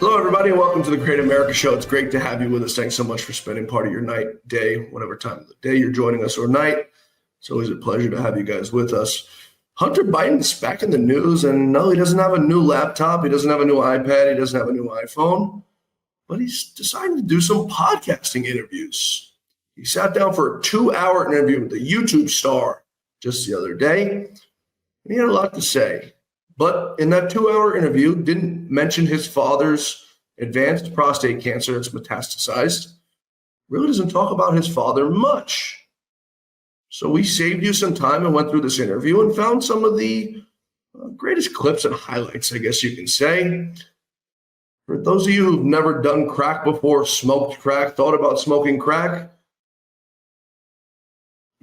Hello, everybody, and welcome to the Great America Show. It's great to have you with us. Thanks so much for spending part of your night, day, whatever time of the day you're joining us or night. It's always a pleasure to have you guys with us. Hunter Biden's back in the news, and no, he doesn't have a new laptop. He doesn't have a new iPad. He doesn't have a new iPhone, but he's decided to do some podcasting interviews. He sat down for a 2-hour interview with the YouTube star just the other day, and he had a lot to say. But in that 2-hour interview, didn't mention his father's advanced prostate cancer that's metastasized. Really doesn't talk about his father much. So we saved you some time and went through this interview and found some of the greatest clips and highlights, I guess you can say. For those of you who've never done crack before, smoked crack, thought about smoking crack,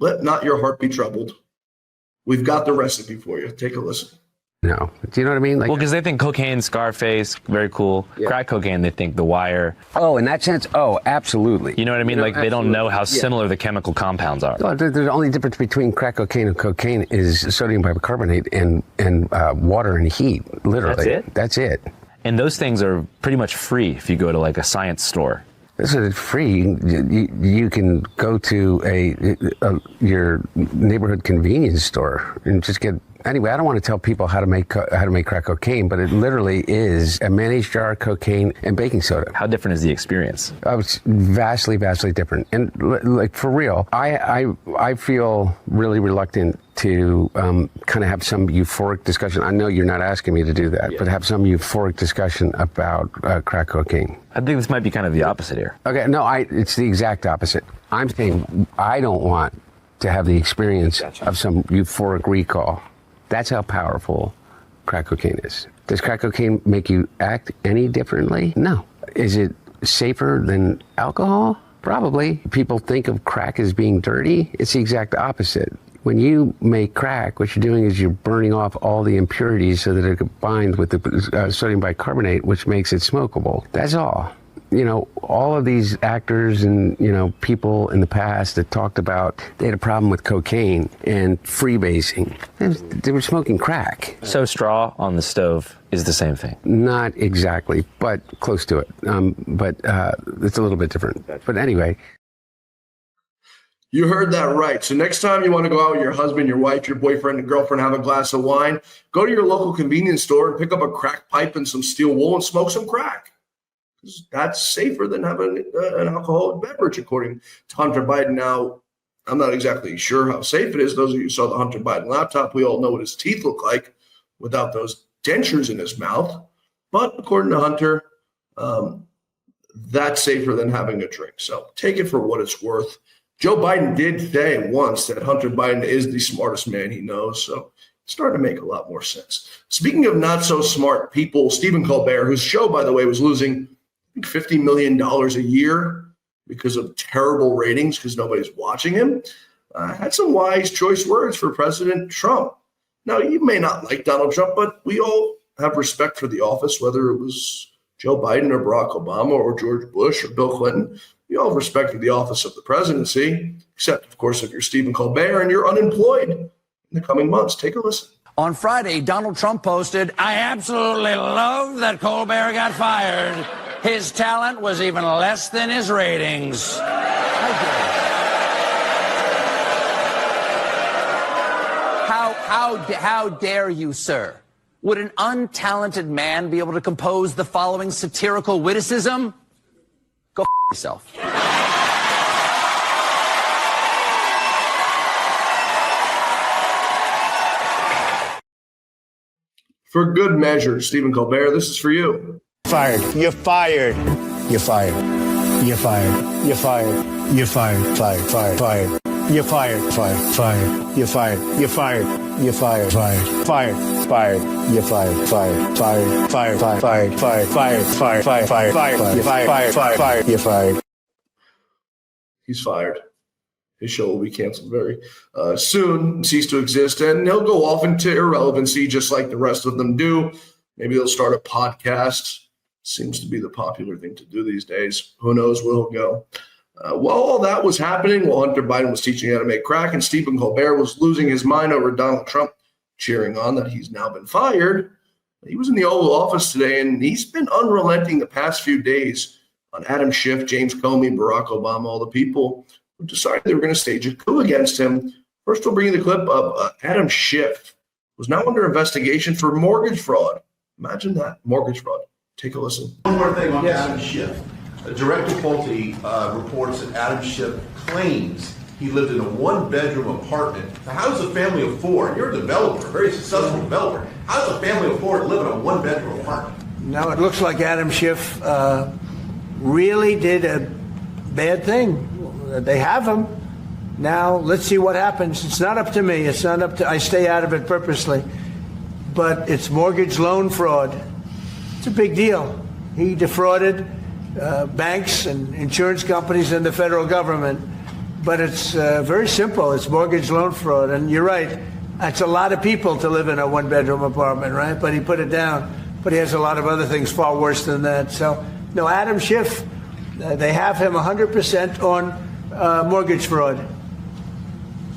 let not your heart be troubled. We've got the recipe for you. Take a listen. No. Do you know what I mean? Well, because they think cocaine, Scarface, very cool. Yeah. Crack cocaine, they think The Wire. Oh, in that sense? Oh, absolutely. You know what I mean? Like, they don't know how similar the chemical compounds are. Oh, the only difference between crack cocaine and cocaine is sodium bicarbonate and water and heat, literally. That's it. And those things are pretty much free if you go to, like, a science store. This is free. You can go to your neighborhood convenience store and just get. Anyway, I don't want to tell people how to make crack cocaine, but it literally is a mayonnaise jar, cocaine, and baking soda. How different is the experience? It's vastly, vastly different. And like for real, I feel really reluctant to kind of have some euphoric discussion. I know you're not asking me to do that, but have some euphoric discussion about crack cocaine. I think this might be kind of the opposite here. Okay, no, it's the exact opposite. I'm saying I don't want to have the experience of some euphoric recall. That's how powerful crack cocaine is. Does crack cocaine make you act any differently? No. Is it safer than alcohol? Probably. People think of crack as being dirty. It's the exact opposite. When you make crack, what you're doing is you're burning off all the impurities so that it binds with the sodium bicarbonate, which makes it smokable. That's all. You know, all of these actors and, people in the past that talked about they had a problem with cocaine and freebasing. They were smoking crack. So straw on the stove is the same thing? Not exactly, but close to it. But it's a little bit different. But anyway. You heard that right. So next time you want to go out with your husband, your wife, your boyfriend, and girlfriend, have a glass of wine, go to your local convenience store and pick up a crack pipe and some steel wool and smoke some crack. That's safer than having an alcoholic beverage, according to Hunter Biden. Now, I'm not exactly sure how safe it is. Those of you who saw the Hunter Biden laptop, we all know what his teeth look like without those dentures in his mouth. But according to Hunter, that's safer than having a drink. So take it for what it's worth. Joe Biden did say once that Hunter Biden is the smartest man he knows. So it's starting to make a lot more sense. Speaking of not so smart people, Stephen Colbert, whose show, by the way, was losing $50 million a year because of terrible ratings because nobody's watching him, had some wise, choice words for President Trump. Now, you may not like Donald Trump, but we all have respect for the office, whether it was Joe Biden or Barack Obama or George Bush or Bill Clinton. We all have respect for the office of the presidency, except, of course, if you're Stephen Colbert and you're unemployed in the coming months. Take a listen. On Friday, Donald Trump posted, "I absolutely love that Colbert got fired. His talent was even less than his ratings." How dare you, sir? Would an untalented man be able to compose the following satirical witticism? Go yourself. For good measure, Stephen Colbert, this is for you. Fired. You're fired. You're fired. You're fired. You're fired. You're fired. Fired. Fired. Fired. You're fired. Fired. Fired. You're fired. You're fired. You're fired. Fired. Fired. Fired. You're fired. Fired. Fired. Fired. Fired. Fired. Fired. Fired. Fired. Fired. Fired. Fired. You're fired. Fired. Fired. You're fired. He's fired. His show will be canceled very soon, cease to exist, and he'll go off into irrelevancy just like the rest of them do. Maybe they'll start a podcast. Seems to be the popular thing to do these days. Who knows where he'll go. While all that was happening, while Hunter Biden was teaching how to make crack and Stephen Colbert was losing his mind over Donald Trump cheering on that he's now been fired, He was in the Oval Office today, and he's been unrelenting the past few days on Adam Schiff, James Comey, Barack Obama, all the people who decided they were going to stage a coup against him. First, we'll bring you the clip of Adam Schiff, who's now under investigation for mortgage fraud. Imagine that, mortgage fraud. Take a listen. One more thing on Adam Schiff. Director Pulte reports that Adam Schiff claims he lived in a one-bedroom apartment. Now, how does a family of four, and you're a developer, a very successful developer, how does a family of four live in a one-bedroom apartment? Now, it looks like Adam Schiff really did a bad thing. They have him. Now, let's see what happens. It's not up to me. It's not up to, I stay out of it purposely. But it's mortgage loan fraud. It's a big deal. He defrauded banks and insurance companies and the federal government. But it's very simple. It's mortgage loan fraud. And you're right. It's a lot of people to live in a one-bedroom apartment, right? But he put it down. But he has a lot of other things far worse than that. So, no, Adam Schiff, they have him 100% on mortgage fraud.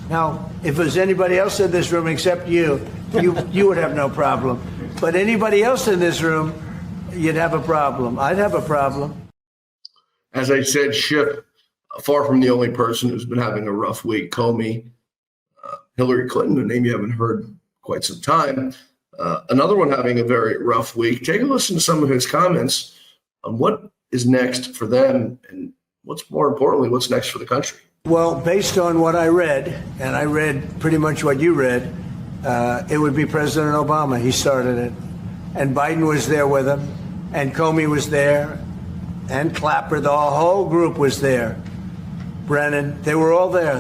Now, if it was anybody else in this room except you would have no problem. But anybody else in this room, you'd have a problem. I'd have a problem. As I said, Schiff, far from the only person who's been having a rough week. Comey, Hillary Clinton, a name you haven't heard quite some time. Another one having a very rough week. Take a listen to some of his comments on what is next for them and what's more importantly, what's next for the country. Well, based on what I read, and I read pretty much what you read, it would be President Obama. He started it. And Biden was there with him, and Comey was there, and Clapper. The whole group was there. Brennan, they were all there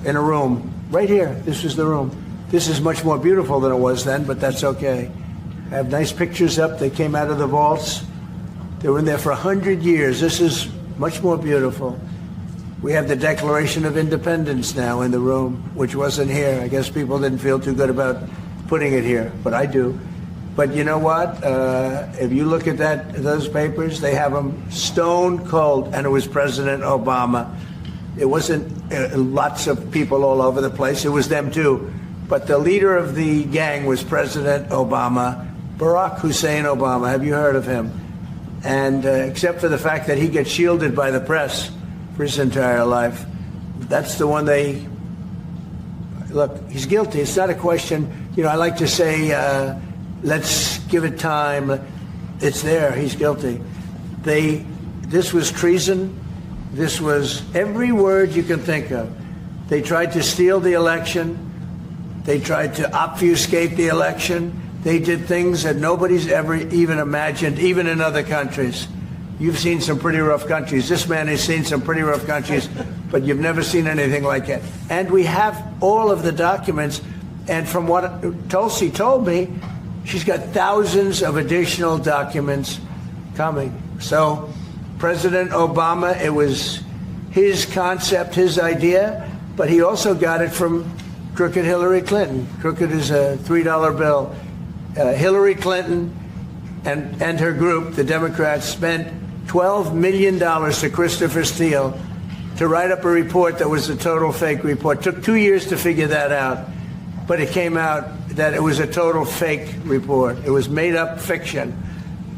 in a room. Right here, this was the room. This is much more beautiful than it was then, but that's okay. I have nice pictures up. They came out of the vaults. They were in there for 100 years. This is much more beautiful. We have the Declaration of Independence now in the room, which wasn't here. I guess people didn't feel too good about putting it here, but I do. But you know what? If you look at those papers, they have them stone cold, and it was President Obama. It wasn't lots of people all over the place. It was them too. But the leader of the gang was President Obama, Barack Hussein Obama. Have you heard of him? And except for the fact that he gets shielded by the press for his entire life, that's the one they look. He's guilty. It's not a question. You know, I like to say, let's give it time. It's there. He's guilty. This was treason. This was every word you can think of. They tried to steal the election. They tried to obfuscate the election. They did things that nobody's ever even imagined, even in other countries. You've seen some pretty rough countries. This man has seen some pretty rough countries, but you've never seen anything like it. And we have all of the documents. And from what Tulsi told me, she's got thousands of additional documents coming. So President Obama, it was his concept, his idea, but he also got it from crooked Hillary Clinton. Crooked is a $3 bill. Hillary Clinton and her group, the Democrats, spent $12 million to Christopher Steele to write up a report that was a total fake report. Took 2 years to figure that out, but it came out that it was a total fake report. It was made up fiction.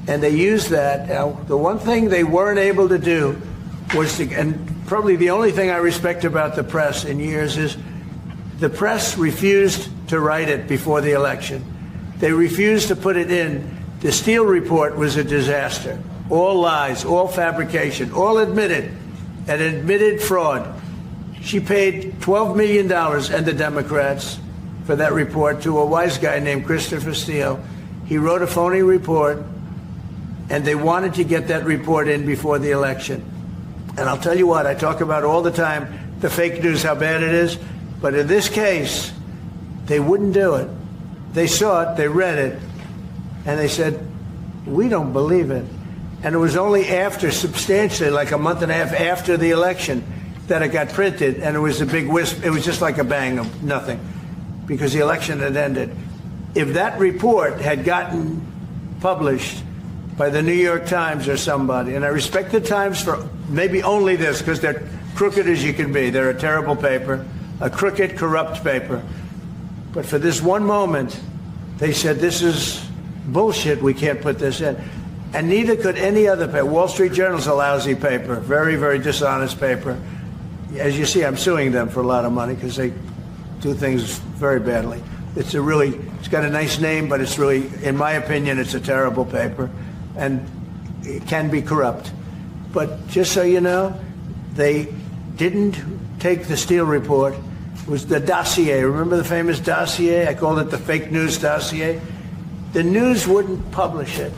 And they used that. Now, the one thing they weren't able to do was to, and probably the only thing I respect about the press in years is the press refused to write it before the election. They refused to put it in. The Steele report was a disaster. All lies, all fabrication, all admitted, and admitted fraud. She paid $12 million, and the Democrats, for that report to a wise guy named Christopher Steele. He wrote a phony report, and they wanted to get that report in before the election. And I'll tell you what, I talk about all the time, the fake news, how bad it is. But in this case, they wouldn't do it. They saw it, they read it, and they said, we don't believe it. And it was only after, substantially, like a month and a half after the election, that it got printed, and it was a big wisp. It was just like a bang of nothing, because the election had ended. If that report had gotten published by the New York Times or somebody, and I respect the Times for maybe only this, because they're crooked as you can be. They're a terrible paper, a crooked, corrupt paper. But for this one moment, they said, this is bullshit, we can't put this in. And neither could any other paper. Wall Street Journal's a lousy paper, very, very dishonest paper. As you see, I'm suing them for a lot of money because they do things very badly. It's got a nice name, but it's really, in my opinion, it's a terrible paper, and it can be corrupt. But just so you know, they didn't take the Steele report. It was the dossier. Remember the famous dossier? I called it the fake news dossier. The news wouldn't publish it.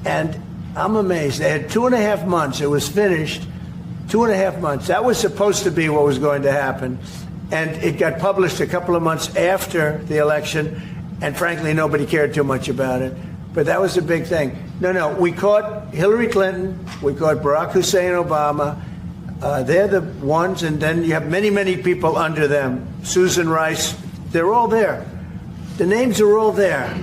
And I'm amazed. They had 2.5 months. It was finished. 2.5 months. That was supposed to be what was going to happen. And it got published a couple of months after the election. And frankly, nobody cared too much about it. But that was a big thing. No, we caught Hillary Clinton. We caught Barack Hussein Obama. They're the ones. And then you have many, many people under them. Susan Rice. They're all there. The names are all there.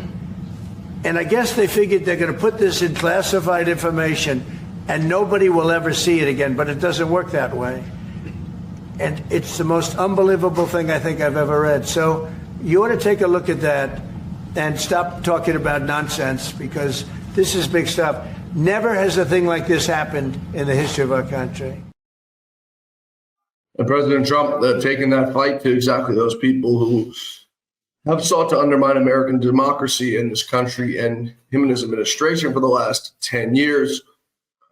And I guess they figured they're going to put this in classified information and nobody will ever see it again. But it doesn't work that way. And it's the most unbelievable thing I think I've ever read. So you ought to take a look at that and stop talking about nonsense, because this is big stuff. Never has a thing like this happened in the history of our country. And President Trump taking that fight to exactly those people who have sought to undermine American democracy in this country, and him and his administration for the last 10 years.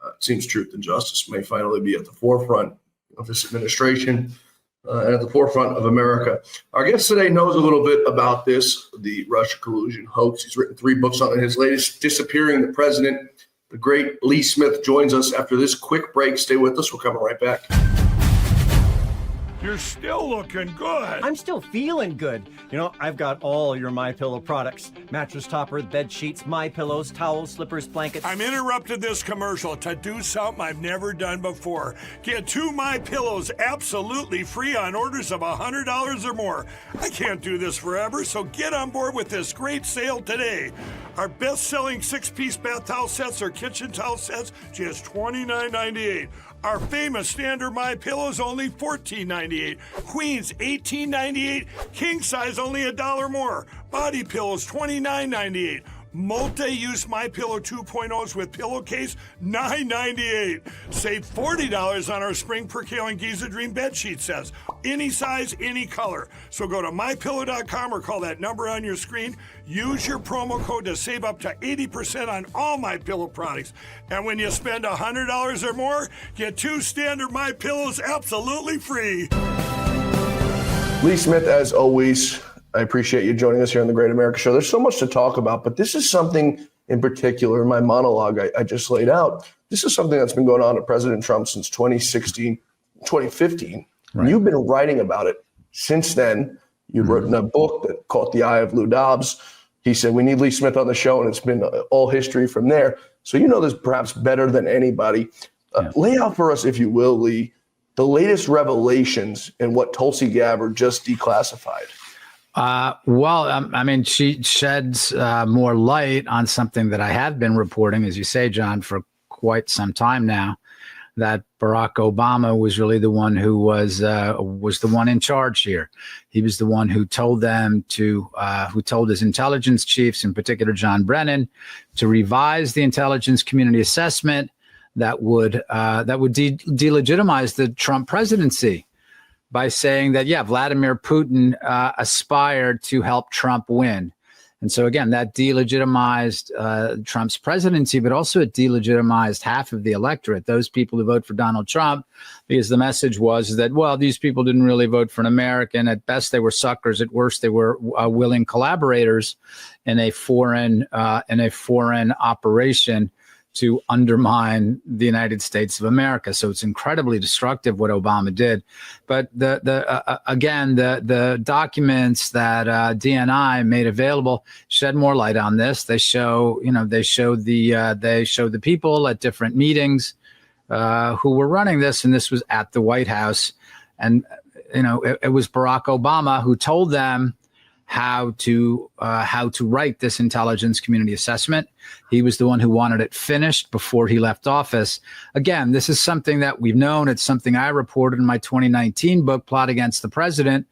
It seems truth and justice may finally be at the forefront of this administration and at the forefront of America. Our guest today knows a little bit about this, the Russia Collusion hoax. He's written 3 books on it. His latest, Disappearing the President. The great Lee Smith joins us after this quick break. Stay with us. We're coming right back. You're still looking good. I'm still feeling good. You know, I've got all your MyPillow products. Mattress topper, bed sheets, MyPillows, towels, slippers, blankets. I'm interrupted this commercial to do something I've never done before. Get 2 MyPillows absolutely free on orders of $100 or more. I can't do this forever, so get on board with this great sale today. Our best-selling 6-piece bath towel sets or kitchen towel sets, just $29.98. Our famous standard MyPillow is only $14.98. Queens, $18.98. King size, only $1 more. Body pillows, $29.98. Multi-use MyPillow 2.0s with pillowcase, $9.98. Save $40 on our Spring Percale and Giza Dream bedsheet sets. Any size, any color. So go to MyPillow.com or call that number on your screen. Use your promo code to save up to 80% on all MyPillow products. And when you spend $100 or more, get 2 standard MyPillows absolutely free. Lee Smith, as always, I appreciate you joining us here on the Great America Show. There's so much to talk about, but this is something in particular, in my monologue I just laid out. This is something that's been going on at President Trump since 2016, 2015. Right. You've been writing about it since then. You've written a book that caught the eye of Lou Dobbs. He said, we need Lee Smith on the show, and it's been all history from there. So you know this perhaps better than anybody. Lay out for us, if you will, Lee, the latest revelations in what Tulsi Gabbard just declassified. I mean, she sheds more light on something that I have been reporting, as you say, John, for quite some time now, that Barack Obama was really the one who was the one in charge here. He was the one who told them who told his intelligence chiefs, in particular John Brennan, to revise the intelligence community assessment that would delegitimize the Trump presidency, by saying that, Vladimir Putin aspired to help Trump win. And so, again, that delegitimized Trump's presidency, but also it delegitimized half of the electorate, those people who vote for Donald Trump, because the message was that, well, these people didn't really vote for an American. At best, they were suckers. At worst, they were willing collaborators in a foreign operation to undermine the United States of America. So it's incredibly destructive what Obama did. But the documents that DNI made available shed more light on this. They show the people at different meetings who were running this, and this was at the White House. And it was Barack Obama who told them how to write this intelligence community assessment. He was the one who wanted it finished before he left office. Again, this is something that we've known. It's something I reported in my 2019 book, Plot Against the President,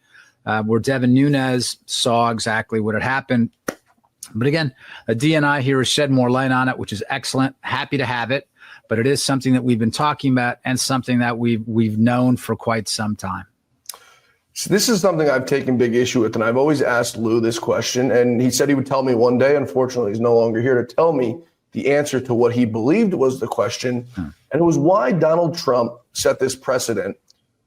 where Devin Nunes saw exactly what had happened. But again, a DNI here has shed more light on it, which is excellent. Happy to have it. But it is something that we've been talking about and something that we've known for quite some time. So this is something I've taken big issue with, and I've always asked Lou this question, and he said he would tell me one day. Unfortunately, he's no longer here to tell me the answer to what he believed was the question, and it was why Donald Trump set this precedent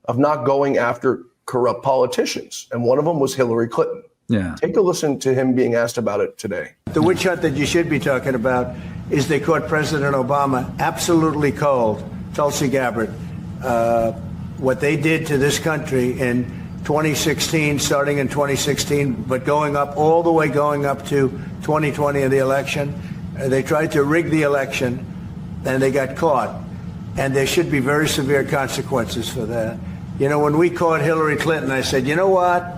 of not going after corrupt politicians, and one of them was Hillary Clinton. Yeah. Take a listen to him being asked about it today. The witch hunt that you should be talking about is they caught President Obama absolutely cold, Tulsi Gabbard. What they did to this country in 2016, starting in 2016, but going up to 2020 of the election. They tried to rig the election, and they got caught. And there should be very severe consequences for that. You know, when we caught Hillary Clinton, I said, you know what?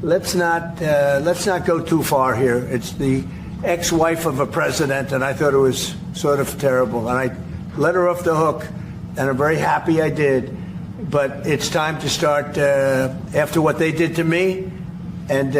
Let's not go too far here. It's the ex-wife of a president, and I thought it was sort of terrible. And I let her off the hook, and I'm very happy I did. But it's time to start, after what they did to me, and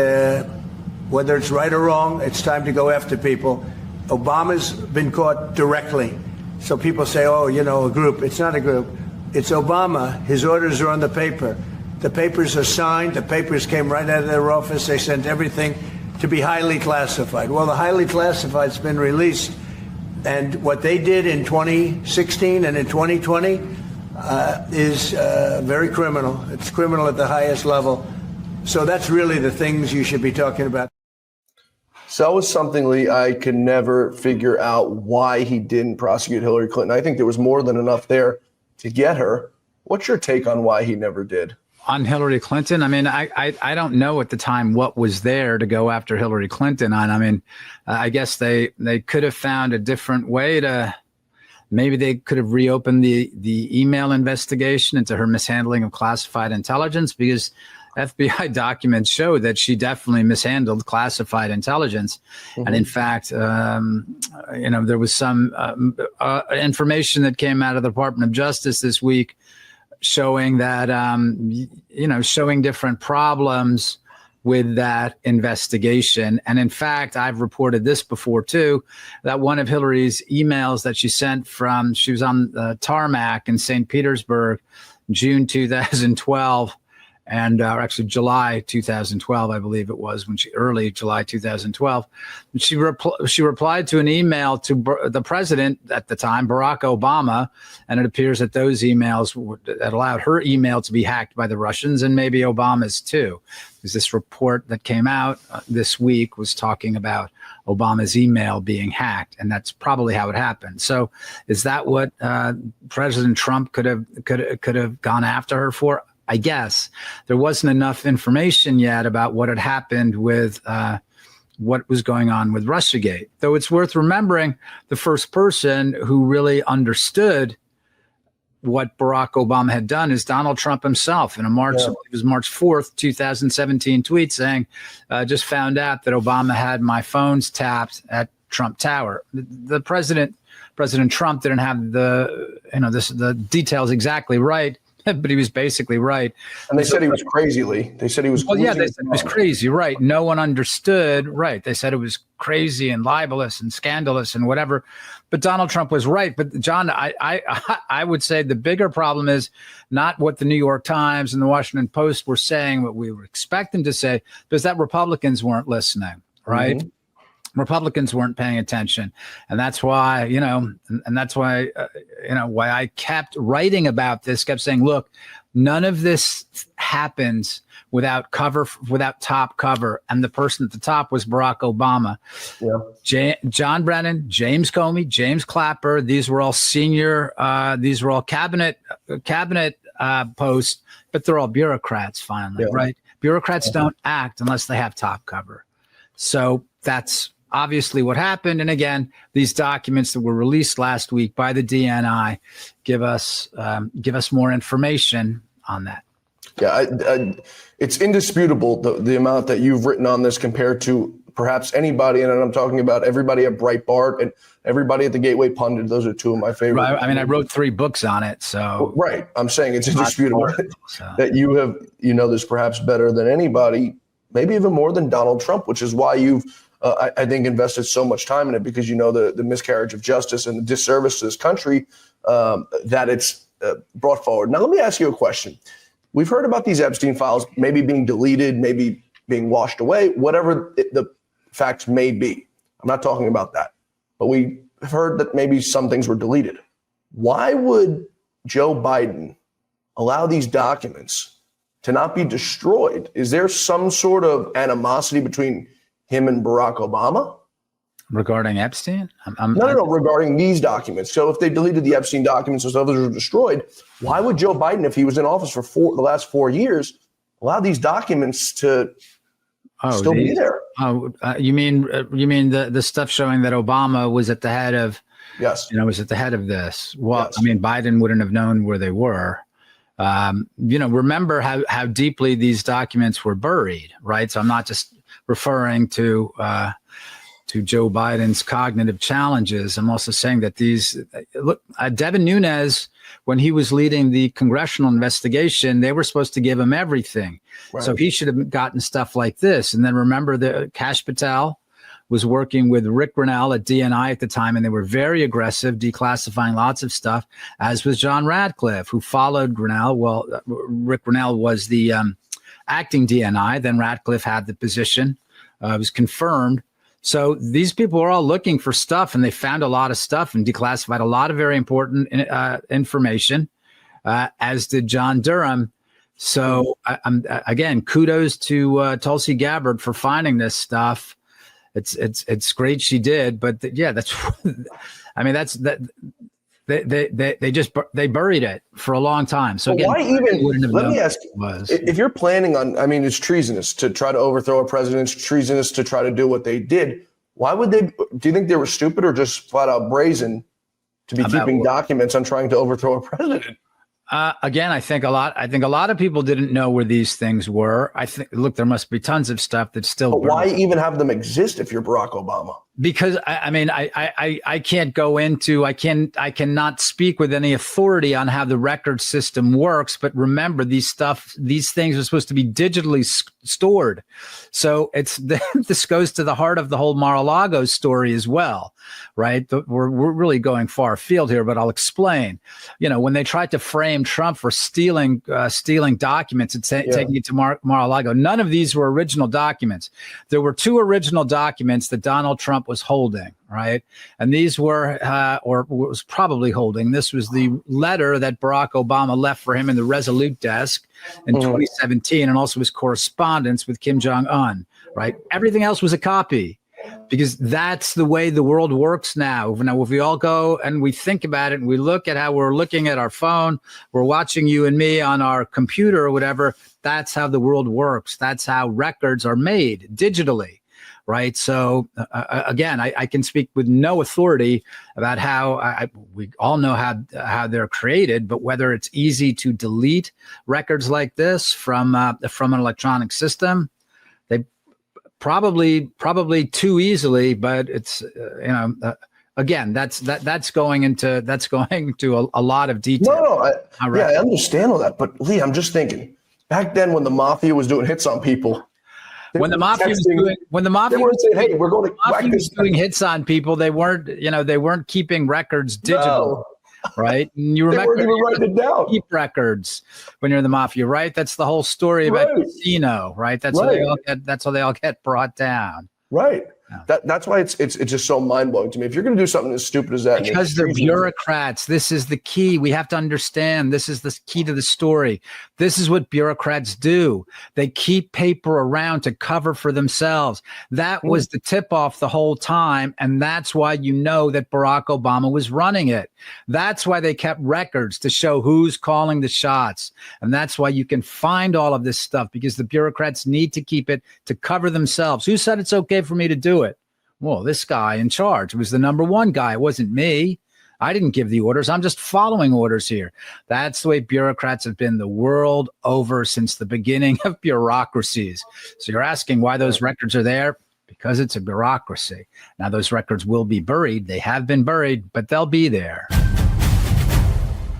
whether it's right or wrong, it's time to go after people. Obama's been caught directly. So people say, oh, you know, a group. It's not a group. It's Obama. His orders are on the paper. The papers are signed. The papers came right out of their office. They sent everything to be highly classified. Well, the highly classified's been released. And what they did in 2016 and in 2020 is very criminal. It's criminal at the highest level. So that's really the things you should be talking about. So that was something, Lee, I could never figure out why he didn't prosecute Hillary Clinton. I think there was more than enough there to get her. What's your take on why he never did? On Hillary Clinton, I mean, I don't know at the time what was there to go after Hillary Clinton on. I mean, I guess they could have found a different way to. Maybe they could have reopened the email investigation into her mishandling of classified intelligence, because FBI documents show that she definitely mishandled classified intelligence. Mm-hmm. And in fact, there was some information that came out of the Department of Justice this week showing that, showing different problems with that investigation. And in fact, I've reported this before too, that one of Hillary's emails that she sent she was on the tarmac in St. Petersburg, June 2012, and actually July 2012, I believe it was, early July 2012. She replied to an email to the president at the time, Barack Obama, and it appears that those emails that allowed her email to be hacked by the Russians, and maybe Obama's too. Because this report that came out this week was talking about Obama's email being hacked, and that's probably how it happened. So, is that what President Trump could have gone after her for? I guess there wasn't enough information yet about what had happened with what was going on with Russiagate. Though it's worth remembering, the first person who really understood what Barack Obama had done is Donald Trump himself in it was March 4th, 2017 tweet saying, just found out that Obama had my phones tapped at Trump Tower. The President Trump didn't have the details exactly right, but he was basically right. And they said he was crazy, Lee. They said he was Well, yeah, they said it was crazy, right. No one understood, right. They said it was crazy and libelous and scandalous and whatever. But Donald Trump was right. But, John, I would say the bigger problem is not what the New York Times and the Washington Post were saying, what we were expecting to say, because that Republicans weren't listening, right? Mm-hmm. Republicans weren't paying attention. And that's why, why I kept writing about this, kept saying, look, none of this happens without top cover. And the person at the top was Barack Obama. Yeah. John Brennan, James Comey, James Clapper. These were all cabinet posts, but they're all bureaucrats finally, right? Bureaucrats don't act unless they have top cover. So that's obviously what happened. And again, these documents that were released last week by the DNI give us more information on that. Yeah, it's indisputable the amount that you've written on this compared to perhaps anybody, and I'm talking about everybody at Breitbart and everybody at the Gateway Pundit. Those are two of my favorite. Right. I mean, I wrote 3 books on it, so right. I'm saying it's indisputable that you have this perhaps better than anybody, maybe even more than Donald Trump, which is why you've I think, invested so much time in it because you know the miscarriage of justice and the disservice to this country that it's brought forward. Now, let me ask you a question. We've heard about these Epstein files maybe being deleted, maybe being washed away, whatever the facts may be. I'm not talking about that. But we have heard that maybe some things were deleted. Why would Joe Biden allow these documents to not be destroyed? Is there some sort of animosity between him and Barack Obama? Regarding Epstein? No, regarding these documents. So if they deleted the Epstein documents and others were destroyed, why would Joe Biden, if he was in office for the last 4 years, allow these documents to still be there? You mean the stuff showing that Obama was at the head of? Yes. Was at the head of this. Well, Yes. I mean, Biden wouldn't have known where they were. Remember how deeply these documents were buried, right? So I'm not just referring to Joe Biden's cognitive challenges. I'm also saying that Devin Nunes, when he was leading the congressional investigation, they were supposed to give him everything. Right. So he should have gotten stuff like this. And then remember that Kash Patel was working with Rick Grinnell at DNI at the time, and they were very aggressive, declassifying lots of stuff, as was John Radcliffe, who followed Grinnell. Well, Rick Grinnell was the acting DNI. Then Radcliffe had the position. It was confirmed. So these people are all looking for stuff, and they found a lot of stuff and declassified a lot of very important information, as did John Durham. So again, kudos to Tulsi Gabbard for finding this stuff. It's great she did, but that's I mean they buried it for a long time. So again, why even? Let me ask you, if you're planning on, I mean, it's treasonous to try to overthrow a president, it's treasonous to try to do what they did. Why would they? Do you think they were stupid or just flat out brazen to be keeping documents on trying to overthrow a president? Again, I think a lot of people didn't know where these things were. Look, there must be tons of stuff that's still. But why even have them exist if you're Barack Obama? Because I can't go into, I cannot speak with any authority on how the record system works. But remember, these things are supposed to be digitally stored. So this goes to the heart of the whole Mar-a-Lago story as well, right? We're really going far afield here, but I'll explain. When they tried to frame Trump for stealing documents and taking it to Mar-a-Lago, none of these were original documents. There were 2 original documents that Donald Trump was holding, right? And these were, or was probably holding, this was the letter that Barack Obama left for him in the Resolute desk in 2017, and also his correspondence with Kim Jong-un, right? Everything else was a copy, because that's the way the world works now. Now, if we all go and we think about it and we look at how we're looking at our phone, we're watching you and me on our computer or whatever, that's how the world works. That's how records are made digitally. Right. So, again, I can speak with no authority about how we all know how they're created, but whether it's easy to delete records like this from an electronic system, they probably too easily. But it's, again, that's going into a lot of detail. No, I understand all that. But Lee, I'm just thinking back then when the mafia was doing hits on people. When the mafia was saying, "Hey, we're going to whack this," doing hits on people, they weren't keeping records digital, right? And you remember they weren't even writing it down. Keep records when you're in the mafia, right? That's the whole story about Casino, right? That's how they all get brought down, right? That's why it's just so mind-blowing to me. If you're going to do something as stupid as that, because they're bureaucrats. This is the key. We have to understand. This is the key to the story. This is what bureaucrats do. They keep paper around to cover for themselves. That was the tip-off the whole time, and that's why you know that Barack Obama was running it. That's why they kept records to show who's calling the shots, and that's why you can find all of this stuff, because the bureaucrats need to keep it to cover themselves. Who said it's okay for me to do it? Well, this guy in charge. It was the number one guy. It wasn't me. I didn't give the orders. I'm just following orders here. That's the way bureaucrats have been the world over since the beginning of bureaucracies. So you're asking why those records are there? Because it's a bureaucracy. Now, those records will be buried. They have been buried, but they'll be there.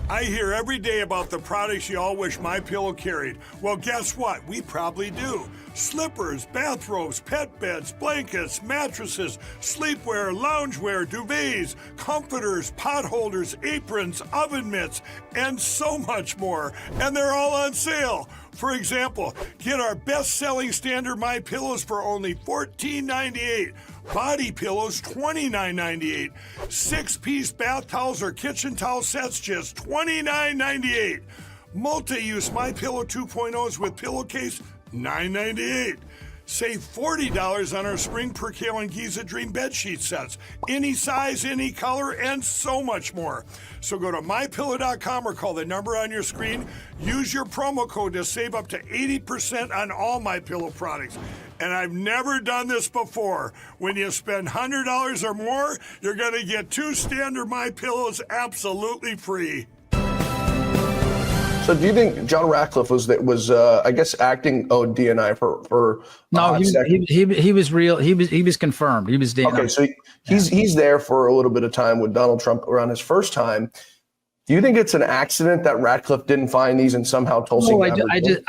I hear every day about the products you all wish MyPillow carried. Well, guess what? We probably do. Slippers, bathrobes, pet beds, blankets, mattresses, sleepwear, loungewear, duvets, comforters, pot holders, aprons, oven mitts, and so much more. And they're all on sale. For example, get our best-selling standard MyPillows for only $14.98. Body pillows, $29.98. 6-piece bath towels or kitchen towel sets, just $29.98. Multi-use MyPillow 2.0s with pillowcase, $9.98. Save $40 on our Spring Percale and Giza Dream bedsheet sets. Any size, any color, and so much more. So go to MyPillow.com or call the number on your screen. Use your promo code to save up to 80% on all MyPillow products. And I've never done this before. When you spend $100 or more, you're going to get 2 standard MyPillows absolutely free. So do you think John Ratcliffe was I guess acting DNI for no, he was real. He was confirmed. He was DNI. Okay, so he's there for a little bit of time with Donald Trump around his first time. Do you think it's an accident that Ratcliffe didn't find these and somehow Tulsi Gabbard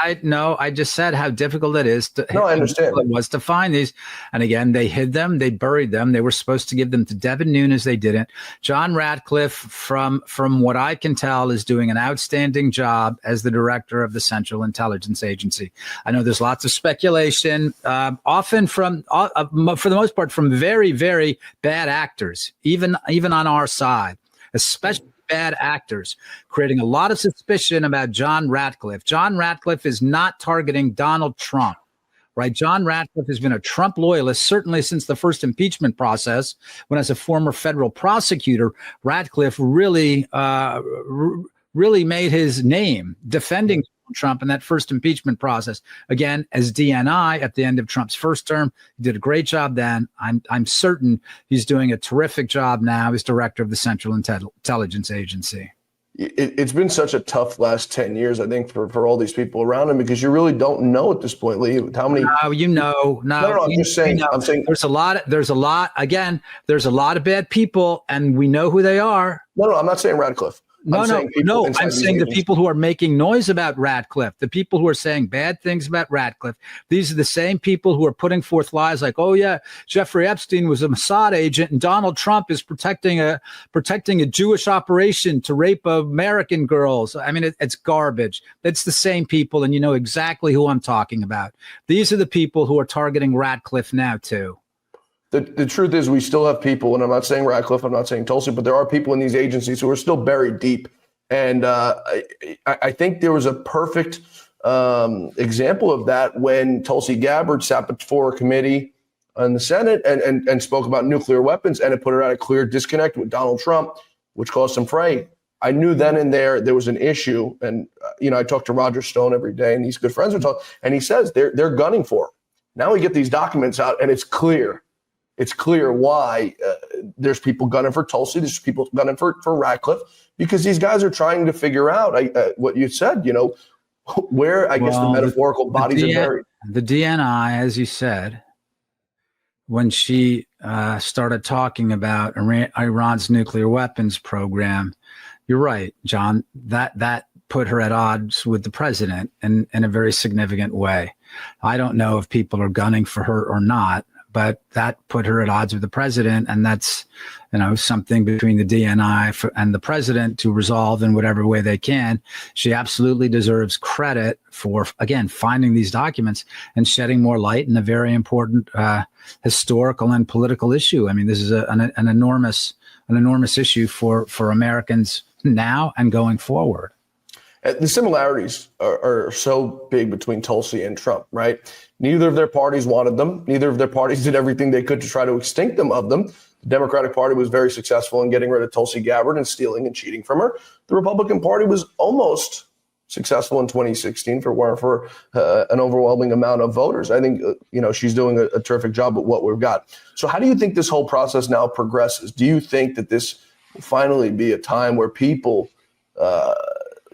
I just said how difficult it is to. No, I understand. It was to find these, and again, they hid them, they buried them. They were supposed to give them to Devin Nunes, they didn't. John Ratcliffe, from what I can tell, is doing an outstanding job as the director of the Central Intelligence Agency. I know there's lots of speculation, often for the most part, from very, very bad actors, even on our side, especially bad actors, creating a lot of suspicion about John Ratcliffe. John Ratcliffe is not targeting Donald Trump, right? John Ratcliffe has been a Trump loyalist, certainly since the first impeachment process, when as a former federal prosecutor, Ratcliffe really made his name defending Trump in that first impeachment process. Again, as DNI at the end of Trump's first term, he did a great job then. I'm certain he's doing a terrific job now as director of the Central Intelligence Agency. It's been such a tough last 10 years, I think, for all these people around him, because you really don't know at this point, Lee, how many. No, I'm just saying. I'm saying there's a lot. Again, there's a lot of bad people, and we know who they are. No, I'm not saying Ratcliffe. I'm saying the people who are making noise about Ratcliffe, the people who are saying bad things about Ratcliffe, these are the same people who are putting forth lies like, oh yeah, Jeffrey Epstein was a Mossad agent and Donald Trump is protecting a Jewish operation to rape American girls. I mean, it's garbage. It's the same people, and you know exactly who I'm talking about. These are the people who are targeting Ratcliffe now too. The truth is, we still have people, and I'm not saying Ratcliffe, I'm not saying Tulsi, but there are people in these agencies who are still buried deep. And I think there was a perfect example of that when Tulsi Gabbard sat before a committee in the Senate and spoke about nuclear weapons, and it put her at a clear disconnect with Donald Trump, which caused some fray. I knew then and there was an issue. And, I talk to Roger Stone every day, and he's good friends with Tulsi, and he says they're gunning for her. Now we get these documents out, and it's clear. It's clear why there's people gunning for Tulsi, there's people gunning for Ratcliffe, because these guys are trying to figure out what you said, where the metaphorical bodies are buried. The DNI, as you said, when she started talking about Iran's nuclear weapons program, you're right, John, that put her at odds with the president in a very significant way. I don't know if people are gunning for her or not, but that put her at odds with the president, and that's something between the DNI and the president to resolve in whatever way they can. She absolutely deserves credit for, again, finding these documents and shedding more light in a very important historical and political issue. I mean, this is an enormous issue for Americans now and going forward. The similarities are so big between Tulsi and Trump, right? Neither of their parties wanted them. Neither of their parties did everything they could to try to extinct them of them. The Democratic Party was very successful in getting rid of Tulsi Gabbard and stealing and cheating from her. The Republican Party was almost successful in 2016 for an overwhelming amount of voters. I think, she's doing a terrific job at what we've got. So how do you think this whole process now progresses? Do you think that this will finally be a time where people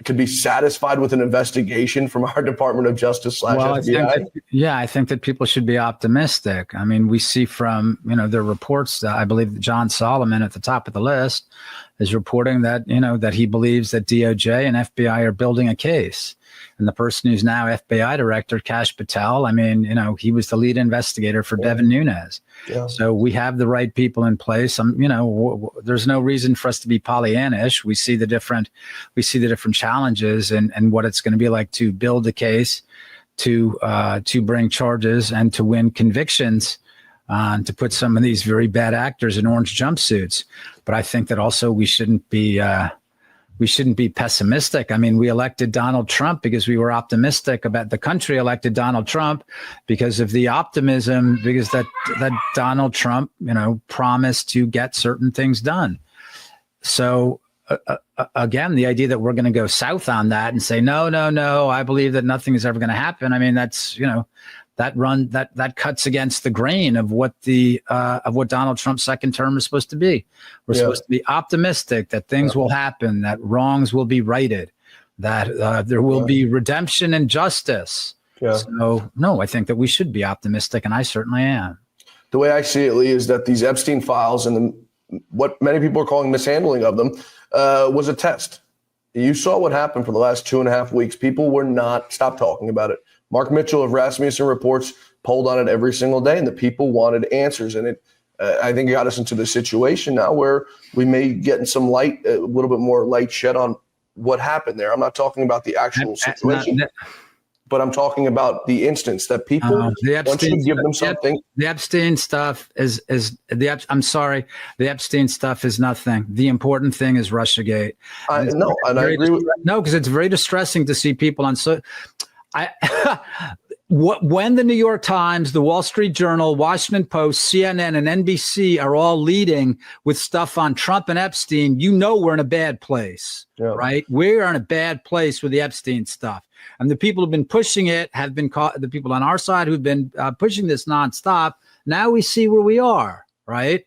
could be satisfied with an investigation from our Department of Justice / FBI? I think that people should be optimistic. I mean, we see from, their reports that I believe that John Solomon at the top of the list is reporting that, that he believes that DOJ and FBI are building a case. And the person who's now FBI director, Kash Patel, he was the lead investigator for Devin Nunes. Yeah. So we have the right people in place. There's no reason for us to be Pollyannish. We see the different challenges and what it's going to be like to build a case, to bring charges and to win convictions, to put some of these very bad actors in orange jumpsuits. But I think that also we shouldn't be pessimistic. I mean, we elected Donald Trump because we were optimistic about the country. Elected Donald Trump because of the optimism, because that Donald Trump, promised to get certain things done. So again, the idea that we're going to go south on that and say, no, I believe that nothing is ever going to happen. I mean, that's, that cuts against the grain of what Donald Trump's second term is supposed to be. We're supposed to be optimistic that things will happen, that wrongs will be righted, that there will be redemption and justice. Yeah. So, no, I think that we should be optimistic, and I certainly am. The way I see it, Lee, is that these Epstein files and what many people are calling mishandling of them was a test. You saw what happened for the last 2.5 weeks. People were not stop talking about it. Mark Mitchell of Rasmussen Reports polled on it every single day, and the people wanted answers. And it, I think, got us into the situation now where we may get some light, a little bit more light shed on what happened there. I'm not talking about the actual situation, but I'm talking about the instance that people want you to give them something. The Epstein stuff I'm sorry, the Epstein stuff is nothing. The important thing is Russiagate. I agree with that. No, because it's very distressing to see people on when the New York Times, the Wall Street Journal, Washington Post, CNN, and NBC are all leading with stuff on Trump and Epstein, we're in a bad place, right? We're in a bad place with the Epstein stuff. And the people who've been pushing it have been caught, the people on our side who've been pushing this nonstop. Now we see where we are, right?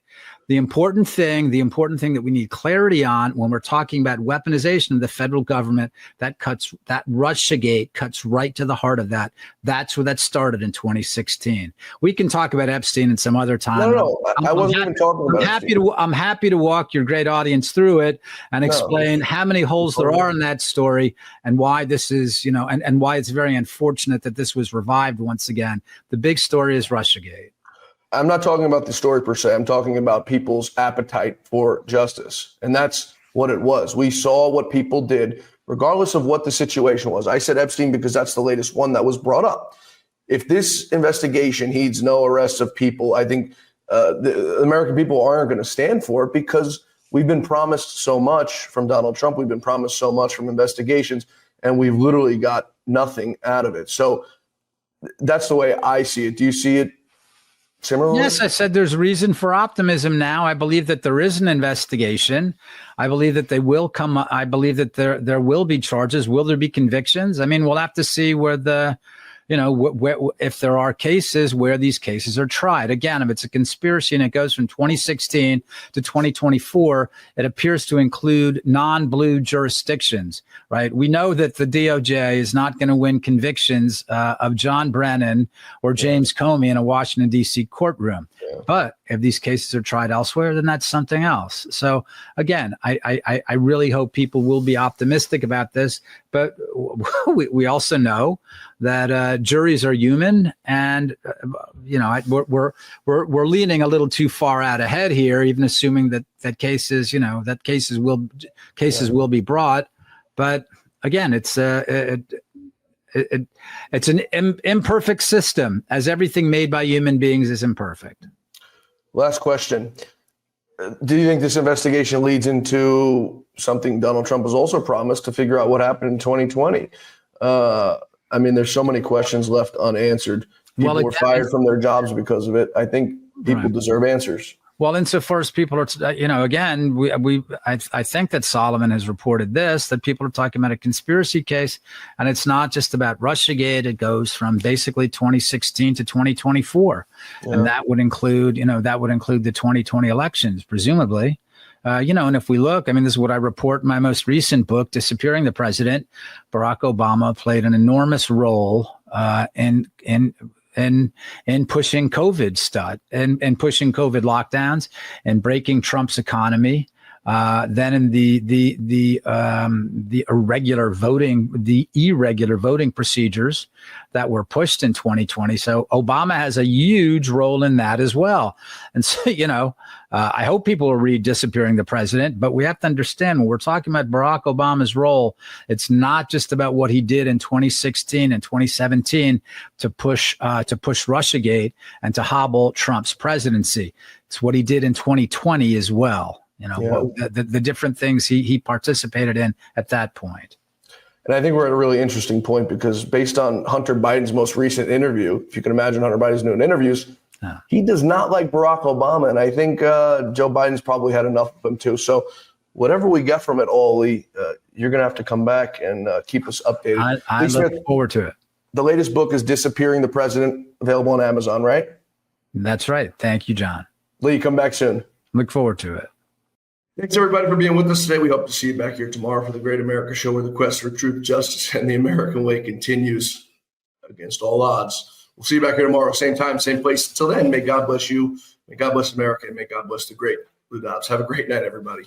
The important thing that we need clarity on when we're talking about weaponization of the federal government, that Russiagate cuts right to the heart of that. That's where that started in 2016. We can talk about Epstein in some other time. No, I wasn't even talking about Epstein. I'm happy to walk your great audience through it and explain how many holes there are in that story and why this is, and why it's very unfortunate that this was revived once again. The big story is Russiagate. I'm not talking about the story per se. I'm talking about people's appetite for justice. And that's what it was. We saw what people did, regardless of what the situation was. I said Epstein because that's the latest one that was brought up. If this investigation heeds no arrests of people, I think the American people aren't going to stand for it because we've been promised so much from Donald Trump. We've been promised so much from investigations, and we've literally got nothing out of it. So that's the way I see it. Do you see it similarly? Yes, I said there's reason for optimism now. I believe that there is an investigation. I believe that they will come. I believe that there will be charges. Will there be convictions? I mean, we'll have to see where if there are cases where these cases are tried. Again, if it's a conspiracy and it goes from 2016 to 2024, it appears to include non-blue jurisdictions, right? We know that the DOJ is not going to win convictions of John Brennan or James Comey in a Washington, D.C. courtroom. Yeah. But if these cases are tried elsewhere, then that's something else. So again, I really hope people will be optimistic about this. But we also know that juries are human, and we're leaning a little too far out ahead here, even assuming that cases will be brought. But again, it's an imperfect system, as everything made by human beings is imperfect. Last question. Do you think this investigation leads into something Donald Trump has also promised, to figure out what happened in 2020? I mean, there's so many questions left unanswered. People were fired from their jobs because of it. I think people deserve answers. Well, insofar as people are, again, I think that Solomon has reported this, that people are talking about a conspiracy case, and it's not just about Russiagate. It goes from basically 2016 to 2024, and that would include, the 2020 elections, presumably. And if we look, I mean, this is what I report in my most recent book, Disappearing the President. Barack Obama played an enormous role in pushing COVID and pushing COVID lockdowns and breaking Trump's economy. Then in the irregular voting procedures that were pushed in 2020. So Obama has a huge role in that as well. And so, I hope people will read Disappearing the President, but we have to understand when we're talking about Barack Obama's role, it's not just about what he did in 2016 and 2017 to push Russiagate and to hobble Trump's presidency. It's what he did in 2020 as well. The different things he participated in at that point. And I think we're at a really interesting point because based on Hunter Biden's most recent interview, if you can imagine Hunter Biden's doing interviews, he does not like Barack Obama. And I think Joe Biden's probably had enough of him too. So whatever we get from it all, Lee, you're going to have to come back and keep us updated. I look forward to it. The latest book is Disappearing the President, available on Amazon, right? That's right. Thank you, John. Lee, come back soon. Look forward to it. Thanks, everybody, for being with us today. We hope to see you back here tomorrow for the Great America Show, where the quest for truth, justice, and the American way continues against all odds. We'll see you back here tomorrow, same time, same place. Until then, may God bless you, may God bless America, and may God bless the great Blue Dots. Have a great night, everybody.